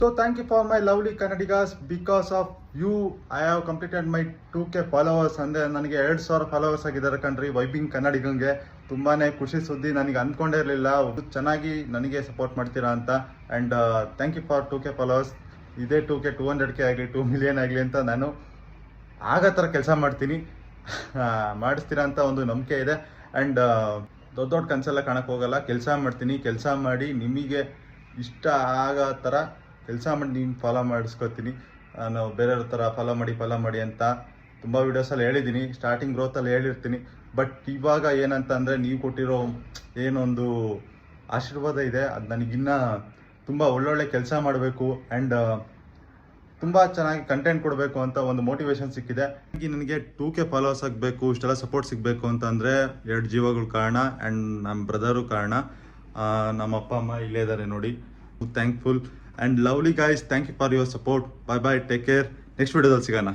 So thank you for my lovely Kannadigas. Because of you, I have completed my 2K followers. ಅಂದರೆ ನನಗೆ 2000 followers ಆಗಿದ್ದಾರೆ ಕಣ್ರಿ ವೈಬಿಂಗ್ ಕನ್ನಡಿಗಂಗೆ. ತುಂಬಾ ಖುಷಿ ಸುದ್ದಿ. ನನಗೆ ಅಂದ್ಕೊಂಡೇ ಇರಲಿಲ್ಲ ಚೆನ್ನಾಗಿ ನನಗೆ ಸಪೋರ್ಟ್ ಮಾಡ್ತೀರಾ ಅಂತ. And thank you for 2K followers. ಇದೇ 2K 200K ಆಗಲಿ 2 ಮಿಲಿಯನ್ ಆಗಲಿ ಅಂತ ನಾನು ಆಗೋ ಥರ ಕೆಲಸ ಮಾಡ್ತೀನಿ. ಮಾಡಿಸ್ತೀರಾ ಅಂತ ಒಂದು ನಂಬಿಕೆ ಇದೆ. ಆ್ಯಂಡ್ ದೊಡ್ಡ ಕನಸೆಲ್ಲ ಕಾಣಕ್ಕೆ ಹೋಗಲ್ಲ, ಕೆಲಸ ಮಾಡ್ತೀನಿ. ಕೆಲಸ ಮಾಡಿ ನಿಮಗೆ ಇಷ್ಟ ಆಗೋ ಥರ ಕೆಲಸ ಮಾಡಿ ನೀವು ಫಾಲೋ ಮಾಡಿಸ್ಕೊತೀನಿ. ನಾನು ಬೇರೆಯವ್ರ ಥರ ಫಾಲೋ ಮಾಡಿ ಅಂತ ತುಂಬ ವೀಡಿಯೋಸಲ್ಲಿ ಹೇಳಿದ್ದೀನಿ, ಸ್ಟಾರ್ಟಿಂಗ್ ಗ್ರೋತಲ್ಲಿ ಹೇಳಿರ್ತೀನಿ. ಬಟ್ ಇವಾಗ ಏನಂತ ಅಂದರೆ ನೀವು ಕೊಟ್ಟಿರೋ ಏನೊಂದು ಆಶೀರ್ವಾದ ಇದೆ, ಅದು ನನಗಿನ್ನ ತುಂಬ ಒಳ್ಳೊಳ್ಳೆ ಕೆಲಸ ಮಾಡಬೇಕು ಆ್ಯಂಡ್ ತುಂಬ ಚೆನ್ನಾಗಿ ಕಂಟೆಂಟ್ ಕೊಡಬೇಕು ಅಂತ ಒಂದು ಮೋಟಿವೇಶನ್ ಸಿಕ್ಕಿದೆ. ನನಗೆ 2K ಫಾಲೋವರ್ಸ್ ಆಗಬೇಕು, ಇಷ್ಟೆಲ್ಲ ಸಪೋರ್ಟ್ ಸಿಗಬೇಕು ಅಂತಂದರೆ 2 ಜೀವಗಳು ಕಾರಣ ಆ್ಯಂಡ್ ನಮ್ಮ ಬ್ರದರು ಕಾರಣ. ನಮ್ಮ ಅಪ್ಪ ಅಮ್ಮ ಇಲ್ಲೇ ಇದ್ದಾರೆ ನೋಡಿ. Thankful and lovely guys. Thank you for your support. Bye bye, take care. Next ವಿಡಿಯೋದಲ್ಲಿ ಸಿಗೋಣ.